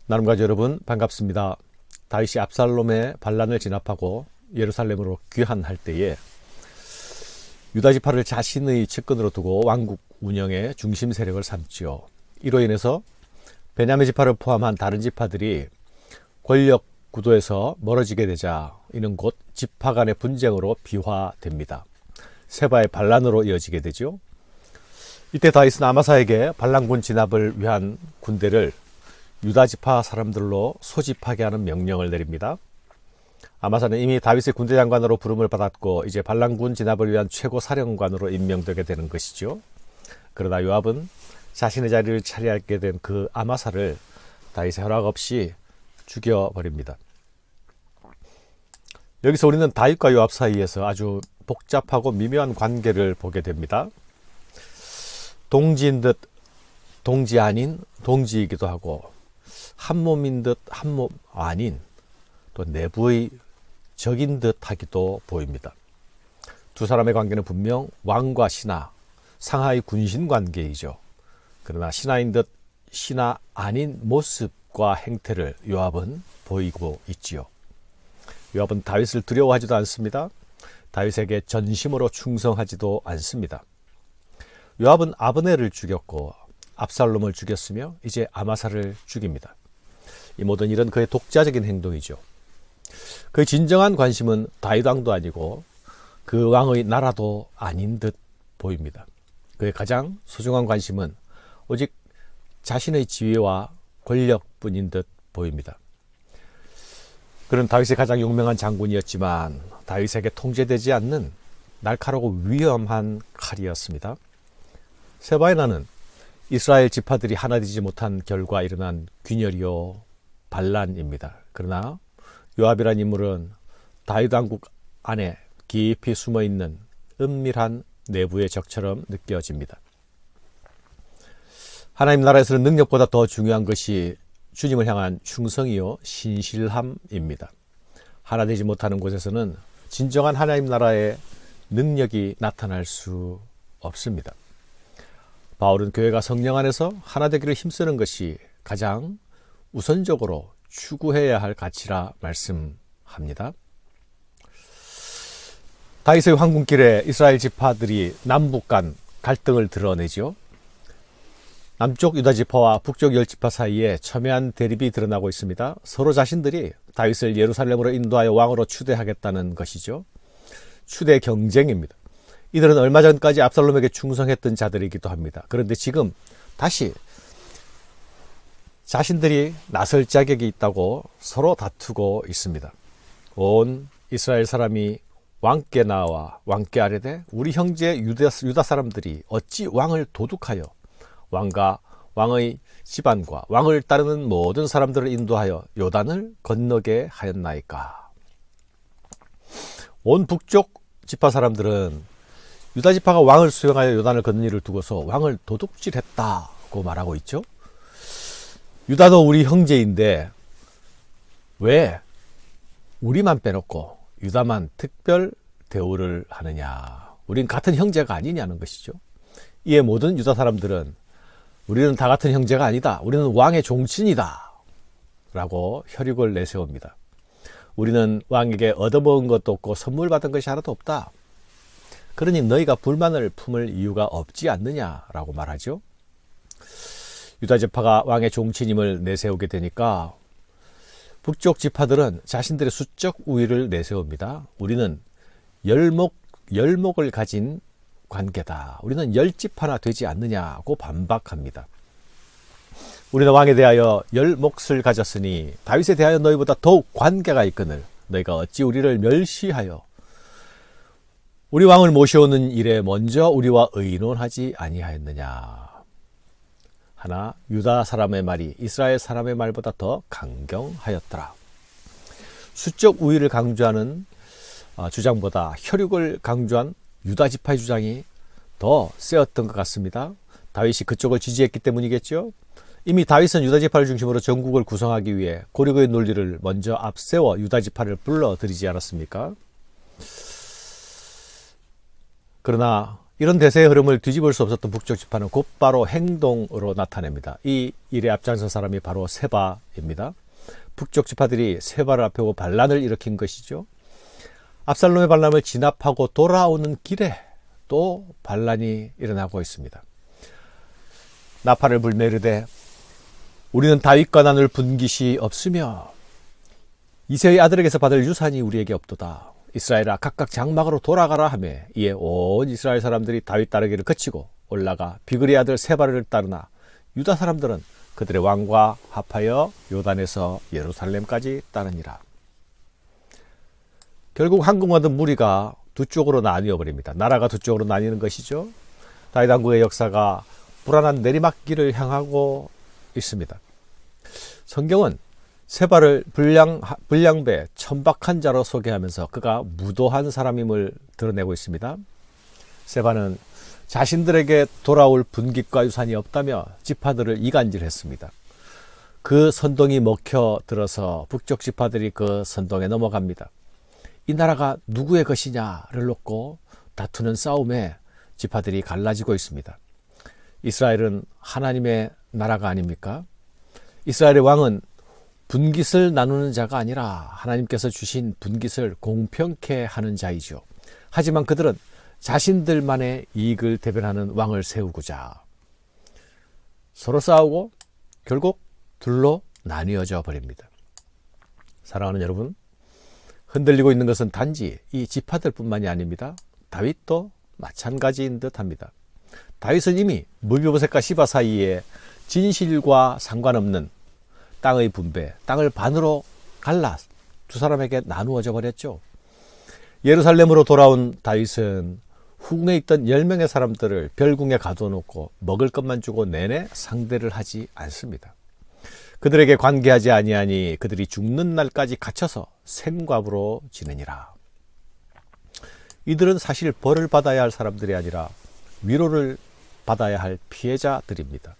나눔가족 여러분 반갑습니다. 다윗이 압살롬의 반란을 진압하고 예루살렘으로 귀환할 때에 유다 지파를 자신의 측근으로 두고 왕국 운영의 중심 세력을 삼지요. 이로 인해서 베냐민 지파를 포함한 다른 지파들이 권력 구도에서 멀어지게 되자 이는 곧 지파 간의 분쟁으로 비화됩니다. 세바의 반란으로 이어지게 되죠. 이때 다윗은 아마사에게 반란군 진압을 위한 군대를 유다 지파 사람들로 소집하게 하는 명령을 내립니다. 아마사는 이미 다윗의 군대 장관으로 부름을 받았고 이제 반란군 진압을 위한 최고 사령관으로 임명되게 되는 것이죠. 그러나 요압은 자신의 자리를 차지하게 된 그 아마사를 다윗의 허락 없이 죽여버립니다. 여기서 우리는 다윗과 요압 사이에서 아주 복잡하고 미묘한 관계를 보게 됩니다. 동지인 듯 동지 아닌 동지이기도 하고 한 몸인 듯 한 몸 아닌 또 내부의 적인 듯 하기도 보입니다. 두 사람의 관계는 분명 왕과 신하, 상하의 군신 관계이죠. 그러나 신하인 듯 신하 아닌 모습과 행태를 요압은 보이고 있지요. 요압은 다윗을 두려워하지도 않습니다. 다윗에게 전심으로 충성하지도 않습니다. 요압은 아브넬을 죽였고 압살롬을 죽였으며 이제 아마사를 죽입니다. 이 모든 일은 그의 독자적인 행동이죠. 그의 진정한 관심은 다윗 왕도 아니고 그 왕의 나라도 아닌 듯 보입니다. 그의 가장 소중한 관심은 오직 자신의 지위와 권력뿐인 듯 보입니다. 그는 다윗의 가장 유명한 장군이었지만 다윗에게 통제되지 않는 날카롭고 위험한 칼이었습니다. 세바의 난은 이스라엘 지파들이 하나 되지 못한 결과 일어난 균열이요 반란입니다. 그러나 요압이란 인물은 다윗 왕국 안에 깊이 숨어있는 은밀한 내부의 적처럼 느껴집니다. 하나님 나라에서는 능력보다 더 중요한 것이 주님을 향한 충성이요 신실함입니다. 하나 되지 못하는 곳에서는 진정한 하나님 나라의 능력이 나타날 수 없습니다. 바울은 교회가 성령 안에서 하나 되기를 힘쓰는 것이 가장 우선적으로 추구해야 할 가치라 말씀합니다. 다윗의 황군길에 이스라엘 지파들이 남북 간 갈등을 드러내죠. 남쪽 유다 지파와 북쪽 열 지파 사이에 첨예한 대립이 드러나고 있습니다. 서로 자신들이 다윗을 예루살렘으로 인도하여 왕으로 추대하겠다는 것이죠. 추대 경쟁입니다. 이들은 얼마 전까지 압살롬에게 충성했던 자들이기도 합니다. 그런데 지금 다시 자신들이 나설 자격이 있다고 서로 다투고 있습니다. 온 이스라엘 사람이 왕께 나와 왕께 아뢰되 우리 형제 유다 사람들이 어찌 왕을 도둑하여 왕과 왕의 집안과 왕을 따르는 모든 사람들을 인도하여 요단을 건너게 하였나이까. 온 북쪽 지파 사람들은 유다 지파가 왕을 수용하여 요단을 건넌 일을 두고서 왕을 도둑질했다고 말하고 있죠. 유다도 우리 형제인데 왜 우리만 빼놓고 유다만 특별 대우를 하느냐. 우린 같은 형제가 아니냐는 것이죠. 이에 모든 유다 사람들은 우리는 다 같은 형제가 아니다. 우리는 왕의 종친이다. 라고 혈육을 내세웁니다. 우리는 왕에게 얻어먹은 것도 없고 선물 받은 것이 하나도 없다. 그러니 너희가 불만을 품을 이유가 없지 않느냐라고 말하죠. 유다 지파가 왕의 종친임을 내세우게 되니까 북쪽 지파들은 자신들의 수적 우위를 내세웁니다. 우리는 열목을 가진 관계다. 우리는 열집 하나 되지 않느냐고 반박합니다. 우리는 왕에 대하여 열 몫을 가졌으니 다윗에 대하여 너희보다 더욱 관계가 있거늘 너희가 어찌 우리를 멸시하여 우리 왕을 모셔오는 일에 먼저 우리와 의논하지 아니하였느냐. 하나 유다 사람의 말이 이스라엘 사람의 말보다 더 강경하였더라. 수적 우위를 강조하는 주장보다 혈육을 강조한 유다 지파의 주장이 더 세었던 것 같습니다. 다윗이 그쪽을 지지했기 때문이겠죠. 이미 다윗은 유다 지파를 중심으로 전국을 구성하기 위해 고리고의 논리를 먼저 앞세워 유다 지파를 불러들이지 않았습니까? 그러나 이런 대세의 흐름을 뒤집을 수 없었던 북쪽 지파는 곧바로 행동으로 나타냅니다. 이 일에 앞장선 사람이 바로 세바입니다. 북쪽 지파들이 세바를 앞세우고 반란을 일으킨 것이죠. 압살롬의 반란을 진압하고 돌아오는 길에 또 반란이 일어나고 있습니다. 나팔을 불며 이르되 우리는 다윗과 나눌 분깃이 없으며 이새의 아들에게서 받을 유산이 우리에게 없도다. 이스라엘아 각각 장막으로 돌아가라 하며 이에 온 이스라엘 사람들이 다윗 따르기를 그치고 올라가 비그리 아들 세바를 따르나 유다 사람들은 그들의 왕과 합하여 요단에서 예루살렘까지 따르니라. 결국 한국마든 무리가 두 쪽으로 나뉘어 버립니다. 나라가 두 쪽으로 나뉘는 것이죠. 다윗 왕국의 역사가 불안한 내리막길을 향하고 있습니다. 성경은 세바를 불량배 천박한 자로 소개하면서 그가 무도한 사람임을 드러내고 있습니다. 세바는 자신들에게 돌아올 분깃과 유산이 없다며 지파들을 이간질했습니다. 그 선동이 먹혀들어서 북쪽 지파들이 그 선동에 넘어갑니다. 이 나라가 누구의 것이냐를 놓고 다투는 싸움에 지파들이 갈라지고 있습니다. 이스라엘은 하나님의 나라가 아닙니까? 이스라엘의 왕은 분깃을 나누는 자가 아니라 하나님께서 주신 분깃을 공평케 하는 자이죠. 하지만 그들은 자신들만의 이익을 대변하는 왕을 세우고자 서로 싸우고 결국 둘로 나뉘어져 버립니다. 사랑하는 여러분, 흔들리고 있는 것은 단지 이 지파들뿐만이 아닙니다. 다윗도 마찬가지인 듯합니다. 다윗은 이미 무비보셋과 시바 사이에 진실과 상관없는 땅의 분배, 땅을 반으로 갈라 두 사람에게 나누어져 버렸죠. 예루살렘으로 돌아온 다윗은 후궁에 있던 10명의 사람들을 별궁에 가둬놓고 먹을 것만 주고 내내 상대를 하지 않습니다. 그들에게 관계하지 아니하니 그들이 죽는 날까지 갇혀서 샘과부로 지내니라. 이들은 사실 벌을 받아야 할 사람들이 아니라 위로를 받아야 할 피해자들입니다.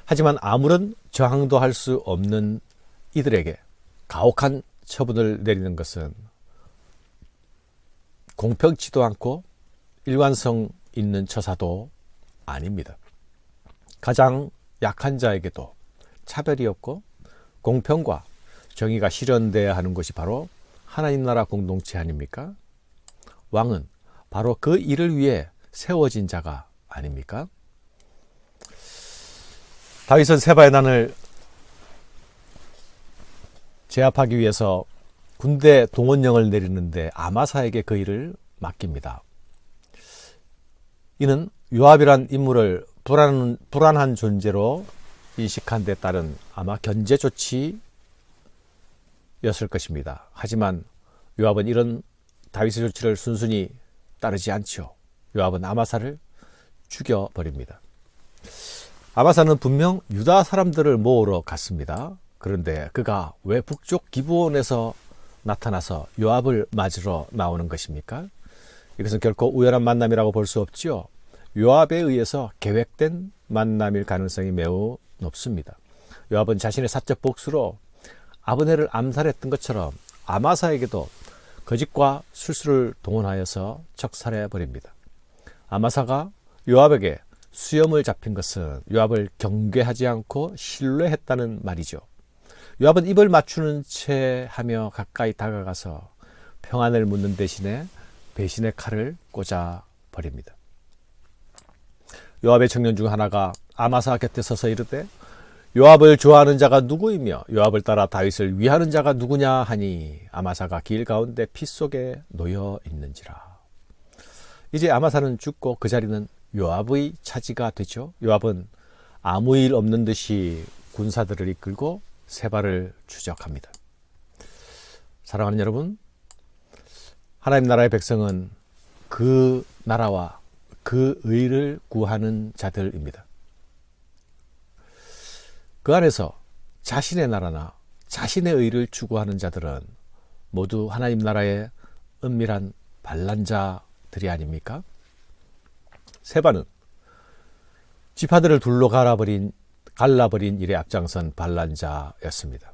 하지만 아무런 저항도 할 수 없는 이들에게 가혹한 처분을 내리는 것은 공평치도 않고 일관성 있는 처사도 아닙니다. 가장 약한 자에게도 차별이 없고 공평과 정의가 실현돼야 하는 것이 바로 하나님 나라 공동체 아닙니까? 왕은 바로 그 일을 위해 세워진 자가 아닙니까? 다윗은 세바의 난을 제압하기 위해서 군대 동원령을 내리는데 아마사에게 그 일을 맡깁니다. 이는 요압이란 인물을 불안한 존재로 인식한 데 따른 아마 견제 조치였을 것입니다. 하지만 요압은 이런 다윗의 조치를 순순히 따르지 않죠. 요압은 아마사를 죽여버립니다. 아마사는 분명 유다 사람들을 모으러 갔습니다. 그런데 그가 왜 북쪽 기브온에서 나타나서 요압을 맞으러 나오는 것입니까? 이것은 결코 우연한 만남이라고 볼 수 없지요. 요압에 의해서 계획된 만남일 가능성이 매우 높습니다. 요압은 자신의 사적 복수로 아브넬을 암살했던 것처럼 아마사에게도 거짓과 술수를 동원하여서 척살해버립니다. 아마사가 요압에게 수염을 잡힌 것은 요압을 경계하지 않고 신뢰했다는 말이죠. 요압은 입을 맞추는 채 하며 가까이 다가가서 평안을 묻는 대신에 배신의 칼을 꽂아 버립니다. 요압의 청년 중 하나가 아마사 곁에 서서 이르되 요압을 좋아하는 자가 누구이며 요압을 따라 다윗을 위하는 자가 누구냐 하니 아마사가 길 가운데 피 속에 놓여 있는지라. 이제 아마사는 죽고 그 자리는 요압의 차지가 되죠. 요압은 아무 일 없는 듯이 군사들을 이끌고 세바를 추적합니다. 사랑하는 여러분, 하나님 나라의 백성은 그 나라와 그 의를 구하는 자들입니다. 그 안에서 자신의 나라나 자신의 의를 추구하는 자들은 모두 하나님 나라의 은밀한 반란자들이 아닙니까? 세바는 지파들을 둘로 갈라버린 일에 앞장선 반란자였습니다.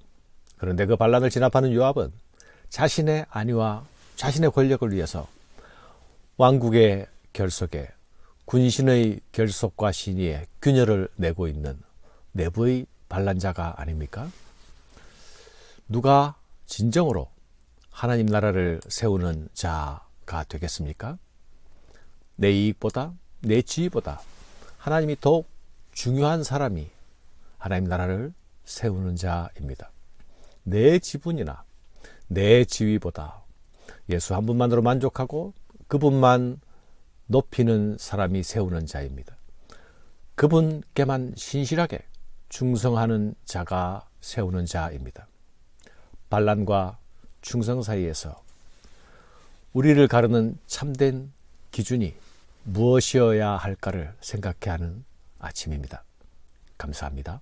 그런데 그 반란을 진압하는 요압은 자신의 안위와 자신의 권력을 위해서 왕국의 결속에 군신의 결속과 신의에 균열을 내고 있는 내부의 반란자가 아닙니까? 누가 진정으로 하나님 나라를 세우는 자가 되겠습니까? 내 이익보다, 내 지위보다 하나님이 더욱 중요한 사람이 하나님 나라를 세우는 자입니다. 내 지분이나 내 지위보다 예수 한 분만으로 만족하고 그분만 높이는 사람이 세우는 자입니다. 그분께만 신실하게 충성하는 자가 세우는 자입니다. 반란과 충성 사이에서 우리를 가르는 참된 기준이 무엇이어야 할까를 생각해야 하는 아침입니다. 감사합니다.